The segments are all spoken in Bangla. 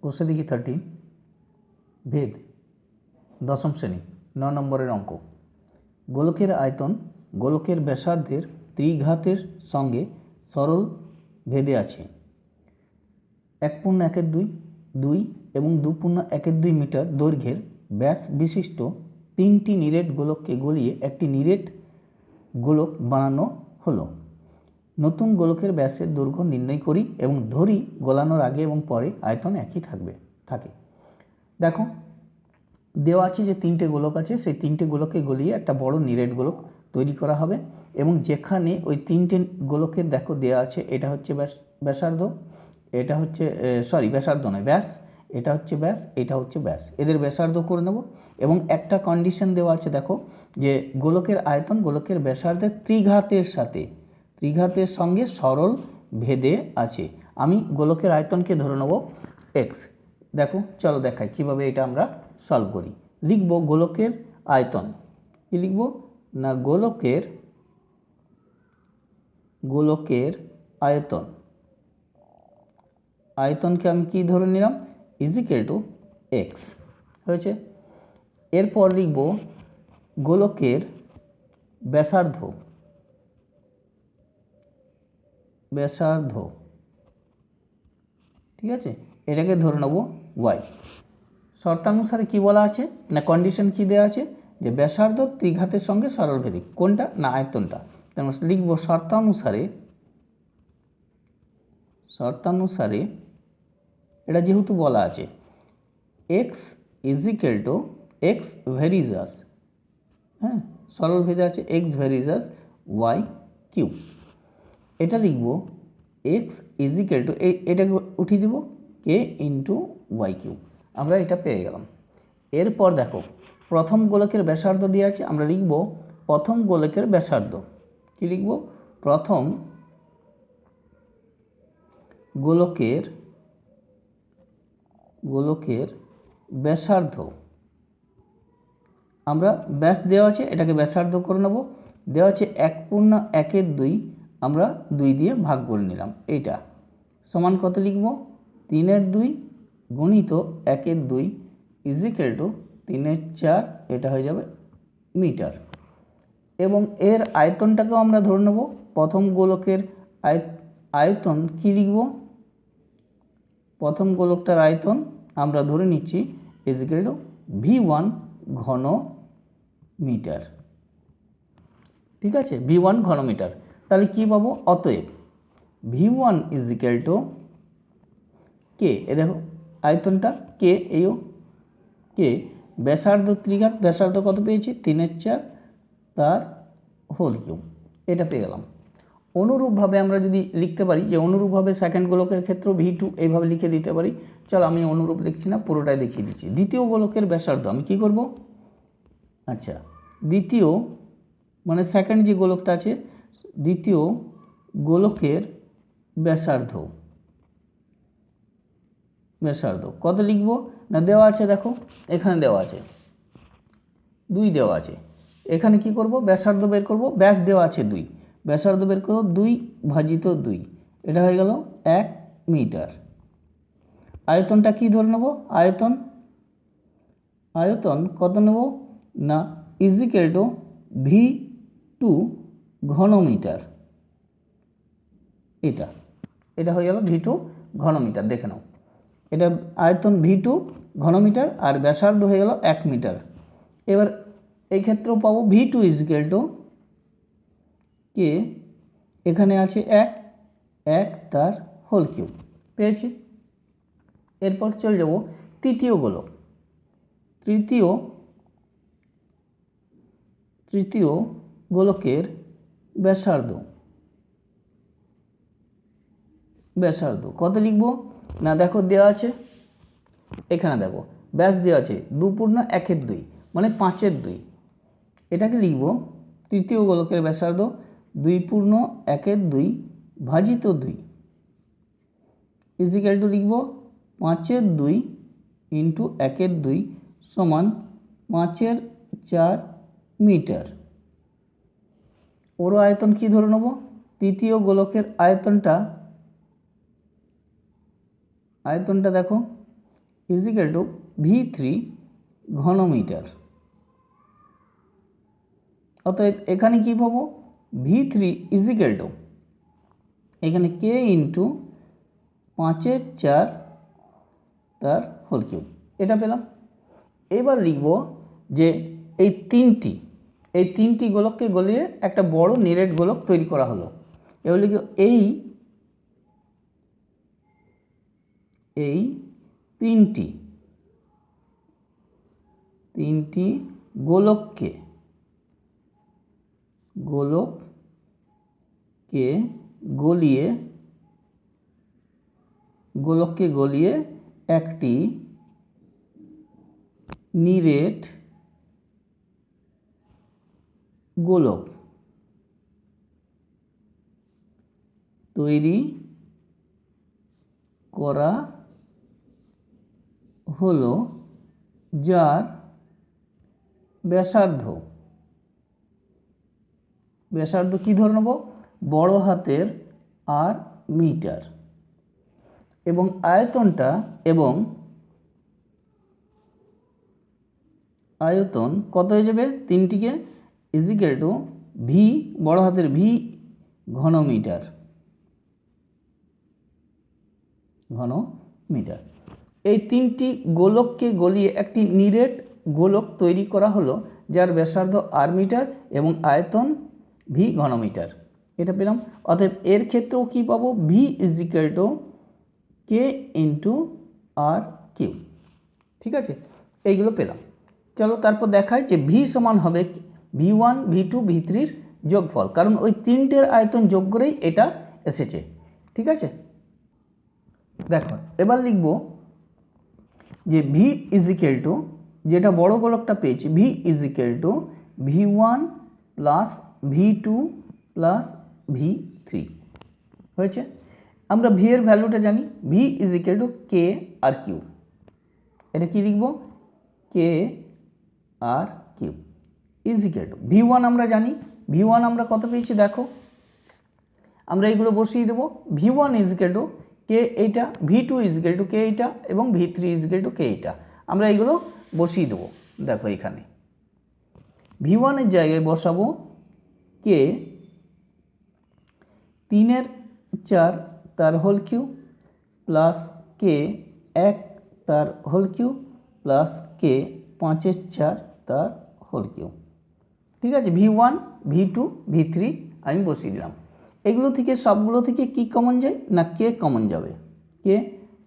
বসে দেখি 13 ভেদ দশম শ্রেণী 9 নম্বরের অঙ্ক। গোলকের আয়তন গোলকের ব্যাসার্ধের ত্রিঘাতের সঙ্গে সরল ভেদে আছে। 1.1/2 এবং 2.1/2 মিটার দৈর্ঘ্যের ব্যাস বিশিষ্ট তিনটি নিরেট গোলককে গলিয়ে একটি নিরেট গোলক বানানো হলো। নতুন গোলকের ব্যাসের দৈর্ঘ্য নির্ণয় করি এবং ধরি গলানোর আগে এবং পরে আয়তন একই থাকে। দেখো দেওয়া আছে যে তিনটে গোলক আছে, সেই তিনটে গোলককে গলিয়ে একটা বড় নিরেট গোলক তৈরি করা হবে এবং যেখানে ওই তিনটে গোলকের দেখো দেওয়া আছে, এটা হচ্ছে ব্যাসার্ধ, এটা হচ্ছে ব্যাসার্ধ নয় ব্যাস, এটা হচ্ছে ব্যাস, এটা হচ্ছে ব্যাস, এদের ব্যাসার্ধ করে নেব। এবং একটা কন্ডিশন দেওয়া আছে দেখো, যে গোলকের আয়তন গোলকের ব্যাসার্ধের ত্রিঘাতের সঙ্গে সরল ভেদে আছে। আমি গোলকের আয়তনকে ধরে নেব এক্স। দেখো চলো দেখাই কিভাবে এটা আমরা সলভ করি। লিখব গোলকের আয়তন, কি লিখব না গোলকের আয়তনকে আমি কি ধরে নিলাম ইজিক্যাল টু এক্স হয়েছে। এরপর লিখব গোলকের ব্যাসার্ধ ঠিক আছে, এটাকে ধরে নেব ওয়াই। শর্তানুসারে কি বলা আছে না কন্ডিশন কি দেওয়া আছে, যে ব্যাসার্ধ ত্রিঘাতের সঙ্গে সরলভেদিক, কোনটা না আয়তনটা। তাহলে লিখব শর্তানুসারে এটা যেহেতু বলা আছে এক্স ইজিক্যাল টু এক্স ভেরিজাস, হ্যাঁ সরল ভেদে আছে এক্স ভেরিজাস ওয়াই কিউ। এটা লিখব এক্স ইজিক্যাল টু এটাকে উঠিয়ে দিব কে ইন্টু ওয়াই কিউ, আমরা এটা পেয়ে গেলাম। এরপর দেখো প্রথম গোলকের ব্যাসার্ধ দেওয়া আছে, আমরা লিখব প্রথম গোলকের ব্যাসার্ধ, কি লিখব প্রথম গোলকের ব্যাসার্ধ। আমরা ব্যাস দেওয়া আছে, এটাকে ব্যাসার্ধ করে নেব। দেওয়া আছে 1.1/2, আমরা 2 দিয়ে ভাগ করে নিলাম, এইটা সমান কত লিখব 3/2 গুণিত 1/2 ইজিক্যাল টু 3/4, এটা হয়ে যাবে মিটার। এবং এর আয়তনটাকেও আমরা ধরে নেব, প্রথম গোলকের আয়তন কি লিখব, প্রথম গোলকটার আয়তন আমরা ধরে নিচ্ছি ইজিক্যাল টু v1 ঘন মিটার, ঠিক আছে v1 ঘন মিটার। তাহলে কি পাবো, অতএব v1 ইজিক্যাল টু কে, এ দেখো আয়তনটা কে, এইও কে, ব্যাসার্ধ ত্রিঘাত, ব্যাসার্ধ কত পেয়েছি 3/4 তার হোল কিউব, এটা পেয়ে গেলাম। অনুরূপভাবে আমরা যদি লিখতে পারি, যে অনুরূপভাবে সেকেন্ড গোলকের ক্ষেত্রে v2 এইভাবে লিখে দিতে পারি। চলো আমি অনুরূপ লিখছি না, পুরোটাই দেখিয়ে দিচ্ছি। দ্বিতীয় গোলকের ব্যাসার্ধ আমি কি করব, আচ্ছা দ্বিতীয় মানে সেকেন্ড যে গোলকটা আছে, দ্বিতীয় গোলকের ব্যাসার্ধ কত লিখব না দেওয়া আছে, দেখো এখানে দেওয়া আছে 2 দেওয়া আছে। এখানে কি করব ব্যাসার্ধ বের করব, ব্যাস দেওয়া আছে 2, ব্যাসার্ধ বের করব 2/2, এটা হয়ে গেল 1 মিটার। আয়তনটা কি ধরে নেব, আয়তন কত নেব না ইজিক্যাল টু v2 ঘন মিটার, এটা হয়ে গেল v2 ঘন মিটার। দেখে নাও এটা আয়তন v2 ঘন মিটার আর ব্যাসার্ধ হয়ে গেল 1 মিটার। এবার এই ক্ষেত্রেও পাবো v2 ইজিক্যাল টু কে, এখানে আছে 1 তার হোল কিউব, পেয়েছি। এরপর চলে যাব তৃতীয় গোলক, তৃতীয় গোলকের ব্যাসার্ধ কত লিখব না দেখো দেওয়া আছে, এখানে দেখো ব্যাস দেওয়া আছে 2.1/2 মানে 5/2, এটাকে লিখব তৃতীয় গোলকের ব্যাসার্ধ 2.1/2 ভাজিত 2 ইজিক্যাল টু লিখব 5/2 ইন্টু 1/2 সমান 5/4 মিটার। ওর আয়তন কি ধরে নেব, তৃতীয় গোলকের আয়তনটা দেখো ইজিক্যাল টু V3 ঘনমিটার। অতএব এখানে কি পাবো, V3 ইজিক্যাল টু এখানে K ইন্টু 5/4 তার হোল কিউব, এটা পেলাম। এবার লিখব যে এই তিনটি গোলককে গলিয়ে একটা বড় নিরেট গোলক তৈরি করা হলো। এবার লিখব এই তিনটি গোলককে গলিয়ে একটি নিরেট গোলক তৈরি করা হলো, যার ব্যাসার্ধ কি ধরে নেব, বড় হাতের আর মিটার, এবং আয়তন কত হয়ে যাবে, তিনটিকে ইজিক্যাল টু ভি, বড় হাতের ভি ঘনমিটার। এই তিনটি গোলককে গলিয়ে একটি নিরেট গোলক তৈরি করা হলো, যার ব্যাসার্ধ আর মিটার এবং আয়তন ভি ঘনমিটার, এটা পেলাম। অতএব এর ক্ষেত্রেও কি পাবো, V equal to K into R Q. ঠিক আছে, এইগুলো পেলাম। চলো তারপর দেখাই যে ভি সমান হবে V1 V2 V3 যোগফল, কারণ ওই তিনটের আয়তন যোগ করেই এটা এসেছে। ঠিক আছে, দেখো এবার লিখব যে ভি ইজিক্যাল টু, যেটা বড় গোলকটা পেয়েছি, V equal to V1 plus V2 plus V3 হয়েছে। আমরা ভি এর ভ্যালুটা জানি, V equal to K R Q. এটা কি লিখব, K R Q equal to V1 আমরা জানি, V1 আমরা কত পেয়েছি দেখো, আমরা এইগুলো বসিয়ে দেবো। V1 ইজিক্যাল টু কে এইটা, V2 ইজিক্যাল টু কে এইটা, এবং V3 ইজিক্যাল টু কে এইটা, আমরা এইগুলো বসিয়ে দেবো। দেখো এখানে V1 এর জায়গায় বসাবো কে 3/4 তার হোল কিউ প্লাস কে 1 তার হোল কিউ প্লাস কে 5/4 তার হোল কিউ। ঠিক আছে, V1 V2 V3 আমি বসিয়ে দিলাম। এগুলো থেকে সবগুলো থেকে কি কমন যায় না, কে কমন যাবে। কে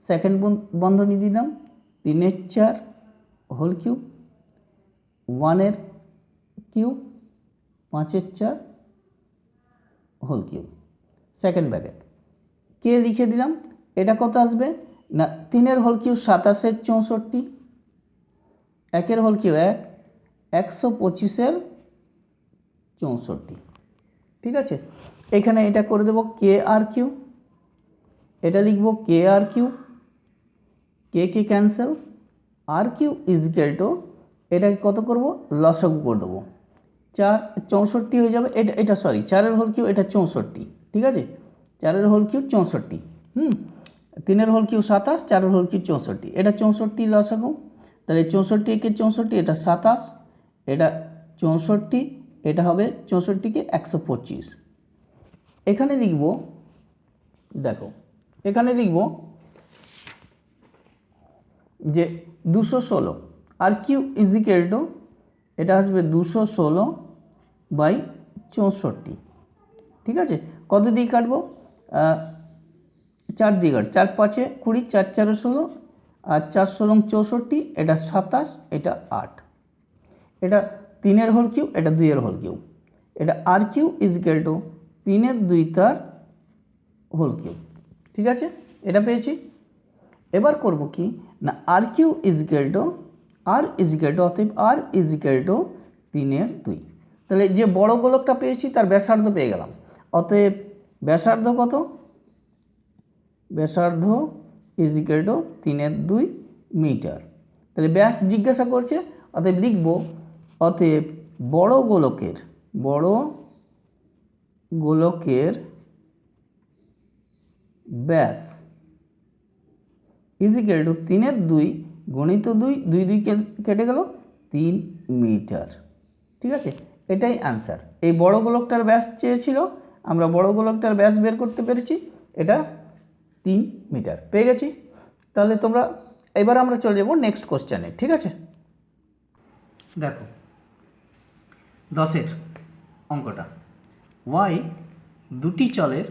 সেকেন্ড বন্ধনী দিলাম, 3/4 whole cube, 1 cube, 5/4 whole cube, second bracket. কে লিখে দিলাম, এটা কত আসবে না 3 হোল কিউব 27 64, 1 হোল কিউব 1, 125 64। ঠিক আছে, এখানে এটা করে দেব কে আর কিউ, এটা লিখব কে আর কিউ, কে ক্যান্সেল, আর কিউ ইজিক্যাল টু এটাকে কত করব, লসাগু করে দেবো, 4 64 হয়ে যাবে। এটা সরি 4 হোল কিউ, এটা 64। ঠিক আছে, 4 whole cube 64, 3 whole cube 27, 4 whole cube 64, এটা 64 লসাগু। তাহলে 64 একে 64, এটা 27, এটা 64, এটা হবে 64কে 125। এখানে লিখব, দেখো এখানে লিখব যে 216 আর কিউ ইজিক্যাল টু এটা আসবে 216/64। ঠিক আছে, কত দিয়ে কাটবো, 4 দিয়ে কাট, 4 5 20, 4 4 16, আর 4 16 64, এটা 27, এটা 8, এটা 3 হোল কিউ, এটা 2 হোল কিউ, এটা আর কিউ ইজিক্যাল টু 3/2 তার হোল কিউ। ঠিক আছে, এটা পেয়েছি। এবার করব কি না, আর কিউ ইজিক্যাল টু অতএব আর ইজিক্যাল টু 3/2। তাহলে যে বড় গোলকটা পেয়েছি তার ব্যাসার্ধ পেয়ে গেলাম। অতএব ব্যাসার্ধ কত, ব্যাসার্ধ ইজিক্যাল টু 3/2 মিটার। তাহলে ব্যাস জিজ্ঞাসা করছে, অতএব লিখব, অতএব বড় গোলকের ব্যাস ইজিক্যাল টু 3/2 গুণিত 2, 2 2 কেটে গেল 3 মিটার। ঠিক আছে, এটাই অ্যান্সার। এই বড় গোলকটার ব্যাস চেয়েছিল, আমরা বড় গোলকটার ব্যাস বের করতে পেরেছি, এটা 3 মিটার পেয়ে গেছি। তাহলে তোমরা এবার আমরা চলে যাব নেক্সট কোশ্চেনে। ঠিক আছে, দেখো 10-এর অঙ্কটা, y দুটি চলের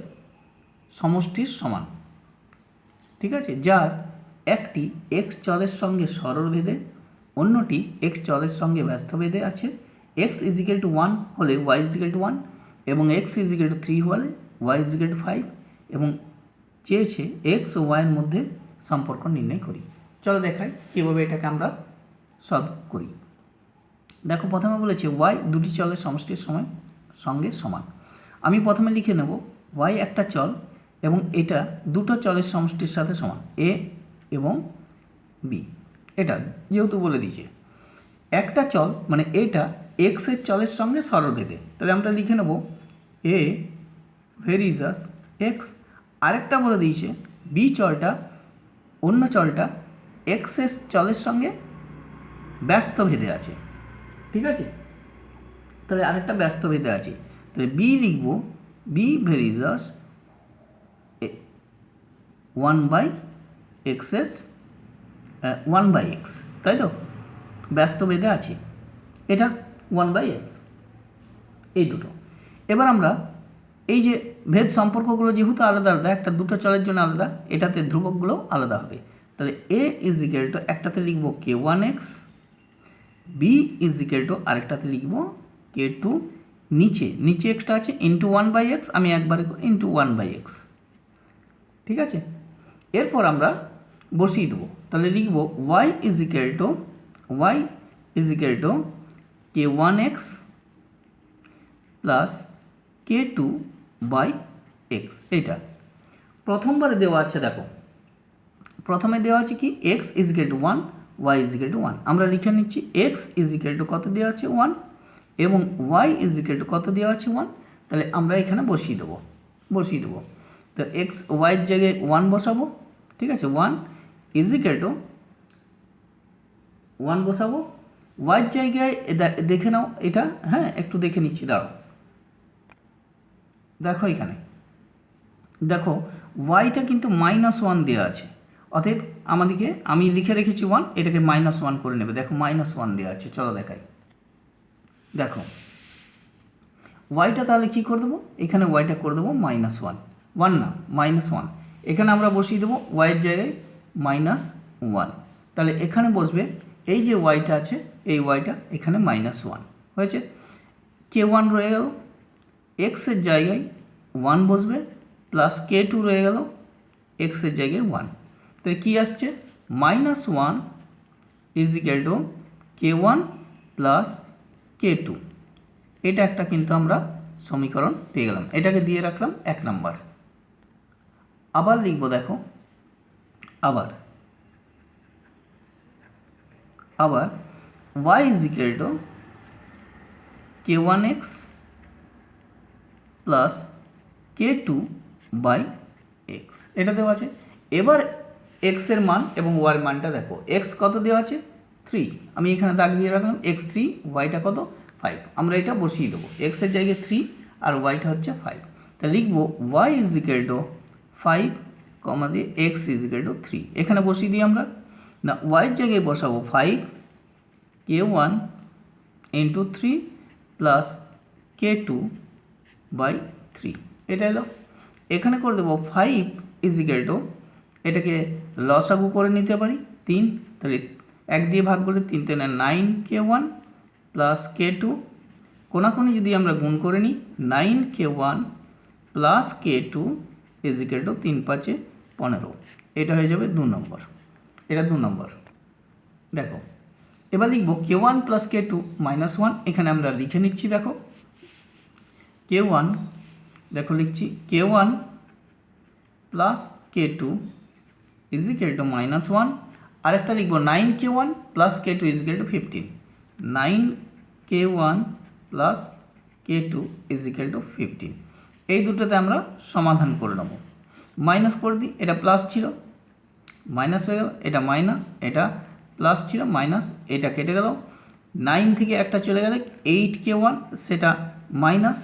সমষ্টির সমান। ঠিক আছে, যার একটি x চলের সঙ্গে সরলভেদে, অন্যটি x চলের সঙ্গে ব্যস্তভেদে আছে। x = 1 হলে y = 1 এবং x = 3 হলে y = 5 এবং চেয়েছে x ও y এর মধ্যে সম্পর্ক নির্ণয় করি। চলো দেখাই কীভাবে এটাকে আমরা সলভ করি। দেখো প্রথমে বলেছে y দুটি চলের সমষ্টির সঙ্গে সমান। আমি প্রথমে লিখে নেব y একটা চল এবং এটা দুটো চলের সমষ্টির সাথে সমান, a এবং b। এটা যেহেতু বলে দিয়েছে একটা চল মানে এটা x এর চলের সঙ্গে সরলভেদে, তাহলে আমরা লিখে নেব a ভেরিজাস x। আরেকটা বলে দিয়েছে b চলটা, অন্য চলটা x এর চলের সঙ্গে ব্যস্তভেদে আছে। ঠিক আছে, তাহলে আরেকটা ব্যস্তভেদে আছে, তাহলে b লিখব b ভেরিজাস 1/x, তাই তো, ব্যস্তভেদে আছে, এটা 1/x, এই দুটো। এবার আমরা এই যে ভেদ সম্পর্কগুলো যেহেতু আলাদা আলাদা, একটা দুটো চলের জন্য আলাদা, এটাতে ধ্রুবকগুলো আলাদা হবে। তাহলে a = একটাতে লিখব k1x, b = আরেকটাতে লিখব k2, নিচে এক্সটা আছে ইন্টু 1/x, আমি একবারে ইন্টু 1/x। ঠিক আছে, এরপর আমরা বসিয়ে দেবো, তাহলে লিখব y = k1x প্লাস k2/x। এইটা প্রথমবারে দেওয়া আছে, দেখো প্রথমে দেওয়া আছে কি x = 1, y = 1। আমরা লিখে নিচ্ছি x = কত দেওয়া আছে 1 এবং y = কত দেওয়া আছে 1। তাহলে আমরা এখানে বসিয়ে দেবো। তো x y এর জায়গায় 1 বসাবো। ঠিক আছে, 1 বসাবো, y এর জায়গায় দেখে নাও এটা, হ্যাঁ একটু দেখে নিচ্ছি, দাঁড়াও। দেখো এখানে দেখো yটা কিন্তু -1 দেওয়া আছে, অতএব আমাদেরকে, আমি লিখে রেখেছি 1, এটাকে -1 করে নেবে। দেখো -1 দেওয়া আছে, চলো দেখাই। দেখো ওয়াইটা তাহলে কী করে দেবো, এখানে ওয়াইটা করে দেবো -1 না -1, এখানে আমরা বসিয়ে দেবো ওয়াইয়ের জায়গায় -1। তাহলে এখানে বসবে এই যে ওয়াইটা আছে, এই ওয়াইটা এখানে -1 হয়েছে, k1 রয়ে গেল, এক্সের জায়গায় 1 বসবে প্লাস k2 রয়ে গেল এক্সের জায়গায় 1। তাহলে কী আসছে -1 = k1 প্লাস k2। এটা একটা কিন্তু আমরা সমীকরণ পেয়ে গেলাম, এটাকে দিয়ে রাখলাম 1 নম্বর। আবার লিখব, দেখো আবার y = k1x প্লাস k2/x, এটা দেওয়া আছে। এবার x এর মান এবং y এর মানটা দেখো, x কত দেওয়া আছে 3, আমি এখানে দাগ দিয়ে রাখলাম x3, yটা কত 5, আমরা এটা বসিয়ে দেবো, x এর জায়গায় 3 আর yটা হচ্ছে 5। তাহলে লিখব y = 5, দিয়ে x = 3, এখানে বসিয়ে দিই আমরা, না y এর জায়গায় বসাবো 5 k1 × 3 প্লাস k2/3, এটা এলো। এখানে করে দেবো 5 = এটাকে লসাগু করে নিতে পারি 3, তাহলে 1 দিয়ে ভাগ করলে 3 × 9 k1 প্লাস k2, কোনাকুনি যদি আমরা গুণ করে নিই 9 k1 প্লাস k2 = 3 × 5 = 15, এটা হয়ে যাবে 2 নম্বর, এটা 2 নম্বর। দেখো এবার লিখব k1 প্লাস k2 -1, এখানে আমরা লিখে নিচ্ছি, দেখো k1, দেখো লিখছি k1 প্লাস k2 = -1, আরেকটা লিখব 9 k1 plus k2 = 15, 9 k1 plus k2 = 15। এই দুটোতে আমরা সমাধান করে নেব, মাইনাস করে দিই, এটা প্লাস ছিল মাইনাস হয়ে গেল, এটা মাইনাস, এটা প্লাস ছিল মাইনাস, এটা কেটে গেল, 9 থেকে একটা চলে গেলে 8k1 সেটা মাইনাস,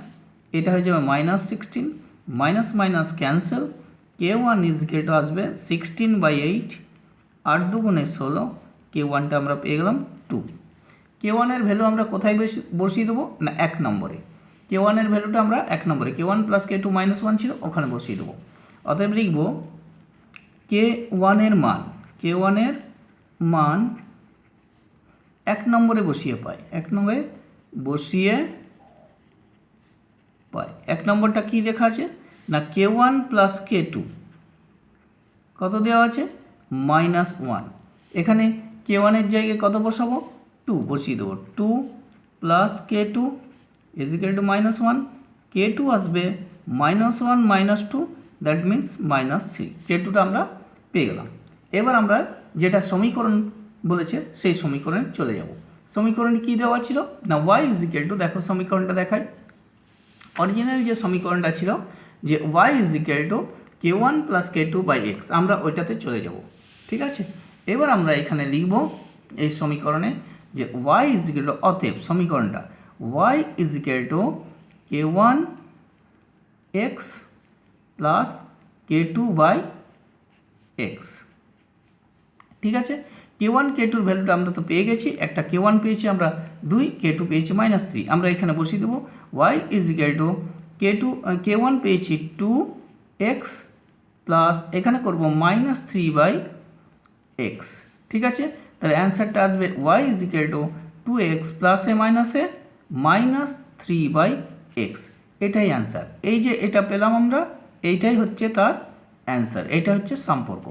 এটা হয়ে যাবে -16, মাইনাস মাইনাস ক্যান্সেল, k1 আসবে 16/8, 8 দুগুণে 16, k1টা আমরা পেয়ে গেলাম 2। k1 এর ভ্যালু আমরা কোথায় বসিয়ে দেবো না 1 নম্বরে, k1 এর ভ্যালুটা আমরা 1 নম্বরে, k1 + k2 - 1 ছিল ওখানে বসিয়ে দেবো। অতএব লিখব k1 এর মান 1 নম্বরে বসিয়ে পাই, 1 নম্বরে বসিয়ে পাই। 1 নম্বরটা কি লেখা আছে না k1 + k2 কত দেওয়া আছে -1, এখানে k1 এর জায়গায় কত বসাবো 2 বসিয়ে দেবো, 2 + k2 = -1, k2 আসবে -1 - 2 দ্যাট মিন্স -3, k2টা আমরা পেয়ে গেলাম। এবার আমরা যেটা সমীকরণ বলেছে সেই সমীকরণে চলে যাব। সমীকরণে কি দেওয়া ছিল না y দেখো সমীকরণটা দেখাই, অরিজিনাল যে সমীকরণটা ছিল যে y k1 + k2/x, আমরা ওইটাতে চলে যাব। ঠিক আছে, এবার আমরা এখানে লিখব এই সমীকরণে যে y অতএব সমীকরণটা y k1 x + k2/x। ঠিক আছে, k1 k2 এর ভ্যালুটা আমরা তো পেয়ে গেছি, একটা k1 পেয়েছি আমরা 2, k2 পেয়েছি -3, আমরা এখানে বসিয়ে দেবো y k1 পেয়েছি 2x প্লাস এখানে করব -3/x। ঠিক আছে, তাহলে অ্যান্সারটা আসবে y 2x + -3/x, এটাই অ্যান্সার। এই যে এটা পেলাম আমরা, এইটাই হচ্ছে তার অ্যান্সার, এটা হচ্ছে সম্পর্ক।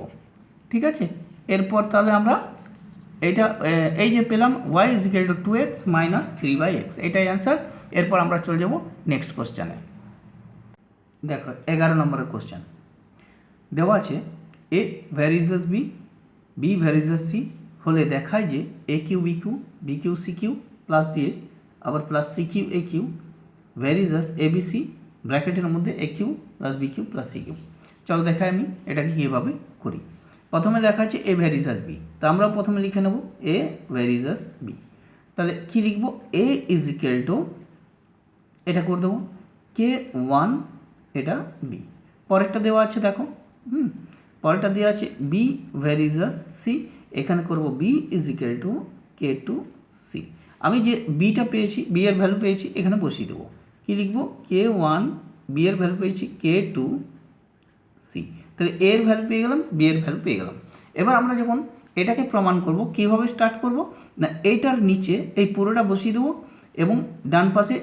ঠিক আছে, এরপর তাহলে আমরা এইটা এই যে পেলাম y 2x - 3/x, এটাই অ্যান্সার। এরপর আমরা চলে যাব নেক্সট কোশ্চেনে। দেখো 11 নম্বরের কোশ্চেন দেওয়া আছে a varies as b, b varies as c হলে দেখায় যে aq bq bq cq plus দিয়ে আবার plus cq aq varies as abc ব্র্যাকেটের মধ্যে aq + bq + cq। চলো দেখাই আমি এটাকে কীভাবে করি। প্রথমে লেখা আছে a ভ্যারিজেস b, তা আমরা প্রথমে লিখে নেব a ভ্যারিজেস b। তাহলে কি লিখব a এটা করে দেবো k1, এটা b। পরেরটা দেওয়া আছে দেখো, পরেরটা দেওয়া আছে b ভ্যারিজেস c, এখানে করব b k2 c। আমি যে bটা পেয়েছি, b এর ভ্যালু পেয়েছি, এখানে বসিয়ে দেবো। কি লিখব k1, b এর ভ্যালু পেয়েছি k2 c, তাহলে a এর ভ্যালু পেয়ে গেলাম, b এর ভ্যালু পেয়ে গেলাম। এবার আমরা যখন এটাকে প্রমাণ করব, কিভাবে স্টার্ট করব না এইটার নিচে এই পুরোটা বসিয়ে দেবো এবং ডান পাশে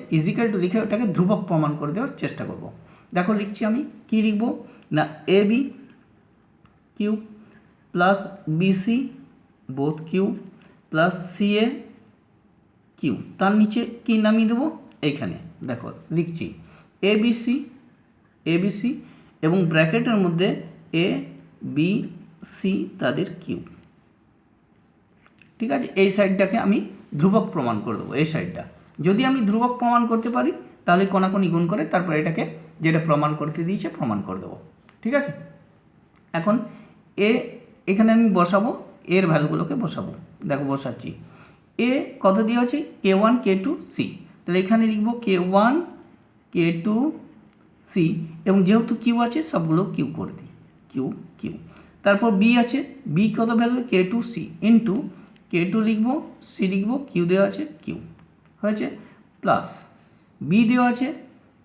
লিখে ওটাকে ধ্রুবক প্রমাণ করে দেওয়ার চেষ্টা করব। দেখো লিখছি আমি, কি লিখব না ab cube plus BC both cube plus ca cube, তার নিচে কি নামিয়ে দেবো এইখানে দেখো লিখছি abc এবং ব্র্যাকেটের মধ্যে a b c তাদের কিউ। ঠিক আছে, এই সাইডটাকে আমি ধ্রুবক প্রমাণ করে দেবো। এই সাইডটা যদি আমি ধ্রুবক প্রমাণ করতে পারি তাহলে কোনাকুনি গুণ করে তারপর এটাকে যেটা প্রমাণ করতে দিয়েছে প্রমাণ করে দেবো। ঠিক আছে, এখন এখানে আমি বসাবো, এর ভ্যালুগুলোকে বসাবো। দেখো বসাচ্ছি, এ কত দিয়ে আছে k1 k2 c, তাহলে এখানে লিখব k1 k2 c এবং যেহেতু কিউ আছে সবগুলো কিউ করে দিই, কিউ। তারপর বি আছে, বি কত value k2 c into k2 লিখব, c লিখব, কিউ দেওয়া আছে কিউ হয়েছে, প্লাস বি দেওয়া আছে,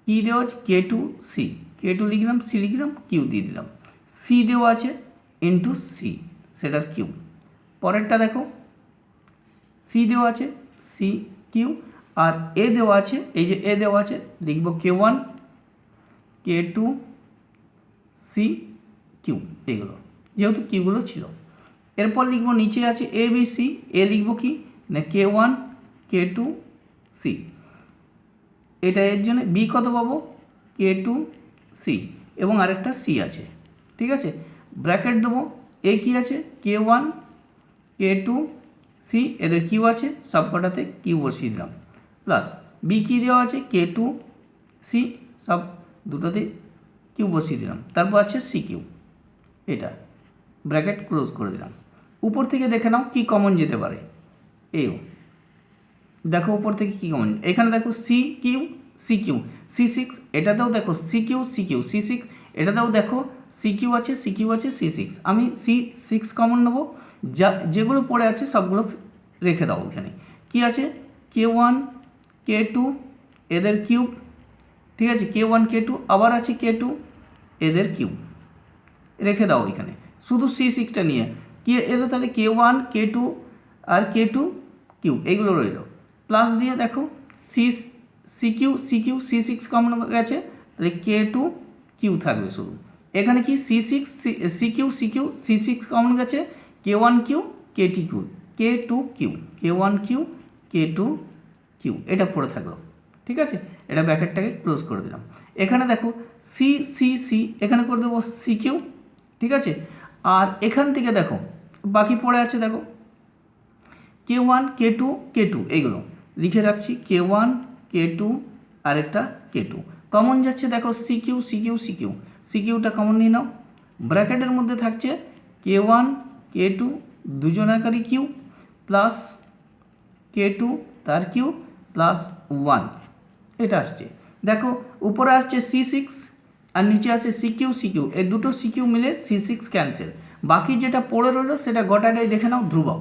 কি দেওয়া আছে k2 c, k2 লিখলাম, c লিখলাম, কিউ দিয়ে দিলাম, c দেওয়া আছে ইন্টু c সেটার কিউ। পরেরটা দেখো c দেওয়া আছে, c কিউ, আর এ দেওয়া আছে, এই যে এ দেওয়া আছে লিখব k1 k2 c কিউ, এগুলো যেহেতু কিউগুলো ছিল। এরপর লিখব নিচে আছে এ বি সি, এ লিখব কি না k1 k2 c, এটা এর জন্য বি কত পাবো k2 c এবং আরেকটা c আছে। ঠিক আছে, ব্র্যাকেট দেবো, এ কি আছে k1 k2 c, এদের কিউ আছে সবকটাতে কিউ বসিয়ে দিলাম, প্লাস বি কি দেওয়া আছে k2 c, সব দুটোতে কিউ বসিয়ে দিলাম, তারপর আছে সি কিউ, এটা ব্র্যাকেট ক্লোজ করে দিলাম। উপর থেকে দেখে নাও কি কমন যেতে পারে। এও দেখো উপর থেকে কি কমন, এখানে দেখো সি কিউ C6, এটাতেও দেখো C6, এটাতেও দেখো C আছে C6, আমি C6 কমন নেবো, যেগুলো পড়ে আছে সবগুলো রেখে দাও। এখানে কি আছে K1 K2 এদের কিউব, ঠিক আছে, K1 K2 আবার আছে K2 এদের কিউব রেখে দাও। এখানে শুধু C6টা নিয়ে কি এলো, তাহলে K1 K2 আর K2 কিউব এইগুলো রইল, প্লাস দিয়ে দেখো CQ C6 কমন গেছে, তাহলে K2 কিউ থাকবে শুধু। এখানে কি CQ C6 কমন গেছে, K1 Q K2 Q K1 Q K2 Q এটা পড়ে থাকলো, ঠিক আছে। এটা ব্র্যাকেটটাকে ক্লোজ করে দিলাম। এখানে দেখো সি এখানে করে দেবো CQ, ঠিক আছে। আর এখান থেকে দেখো বাকি পড়ে আছে, দেখো K1 K2 এইগুলো লিখে রাখছি, K1 K2 আর একটা K2 কমন যাচ্ছে, দেখো সিকিউটা কমন নিয়ে নাও। ব্র্যাকেটের মধ্যে থাকছে K1 K2 দুজনাকারী Q plus K2 তার কিউ প্লাস 1, এটা আসছে। দেখো উপরে আসছে C6 আর নিচে আসছে সিকিউ, এই দুটো সিকিউ মিলে C6 ক্যান্সেল। বাকি যেটা পড়ে রইলো সেটা গোটাটাই দেখে নাও ধ্রুবক,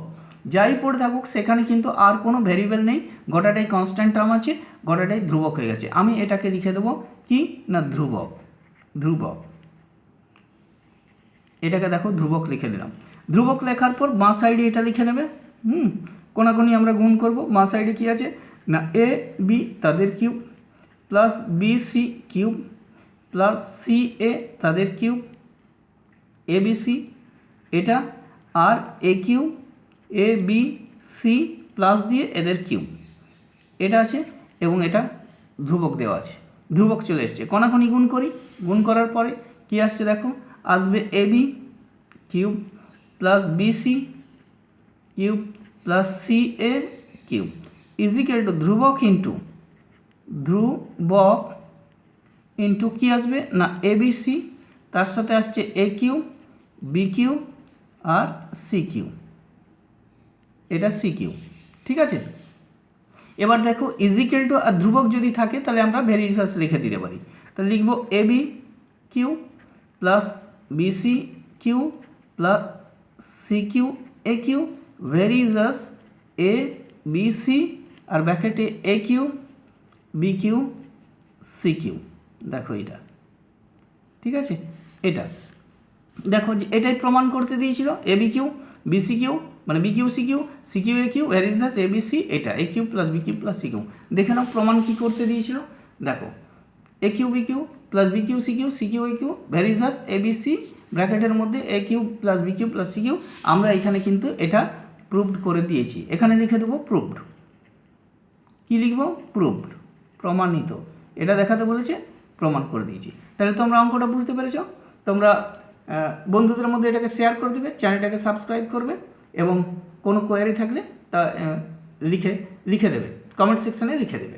যাই পড়ে থাকুক সেখানে কিন্তু আর কোনো ভ্যারিয়েবল নেই, গোটাটাই কনস্ট্যান্ট টার্ম আছে, গোটাটাই ধ্রুবক হয়ে গেছে। আমি এটাকে লিখে দেবো কি না ধ্রুবক, এটাকে দেখো ধ্রুবক লিখে দিলাম। ধ্রুবক লেখার পর বাঁ সাইডে এটা লিখে নেবে, কোনাকুনি আমরা গুণ করব। বাঁ সাইডে কি আছে না এ বি তাদের cube plus BC cube plus CA তাদের কিউব ABC এটা, আর AQ ABC প্লাস দিয়ে এদের কিউব এটা আছে, এবং এটা ধ্রুবক দেওয়া আছে, ধ্রুবক চলে এসছে। কোনাকুনি গুণ করি, গুণ করার পরে কি আসছে দেখো, আসবে AB cube plus BC cube plus CA cube equal to ধ্রুবক ইন্টু কি আসবে না ABC, তার সাথে আসছে AQ BQ আর CQ, এটা CQ, ঠিক আছে। এবার দেখো ইজিক্যাল টু আর ধ্রুবক যদি থাকে তাহলে আমরা ভেরিয়েশাস লিখে দিতে পারি, তাহলে লিখব AB cube plus BC cube plus CQ AQ ভেরিয়েশাস ABC আর ব্র্যাকেটে AQ BQ CQ, দেখো এটা, ঠিক আছে। এটা দেখো এটাই প্রমাণ করতে দিয়েছিল, ABQ BCQ মানে BQ CQ CQ AQ ভেরিয়েশাস ABC, এটা AQ plus BQ plus CQ। দেখে নাও প্রমাণ কি করতে দিয়েছিল, দেখো AQ BQ plus BQ CQ CQ AQ ভেরিয়েশাস ABC ব্র্যাকেটের মধ্যে AQ plus BQ plus CQ। আমরা এখানে কিন্তু এটা প্রুভড করে দিয়েছি, এখানে লিখে দেবো প্রুভড। কি লিখব, প্রুভড, প্রমাণিত। এটা দেখাতে বলেছে, প্রমাণ করে দিয়েছি। তাহলে তোমরা অঙ্কটা বুঝতে পেরেছ। তোমরা বন্ধুদের মধ্যে এটাকে শেয়ার করে দেবে, চ্যানেলটাকে সাবস্ক্রাইব করবে, এবং কোনো কোয়ারি থাকলে তা লিখে দেবে, কমেন্ট সেকশানে লিখে দেবে।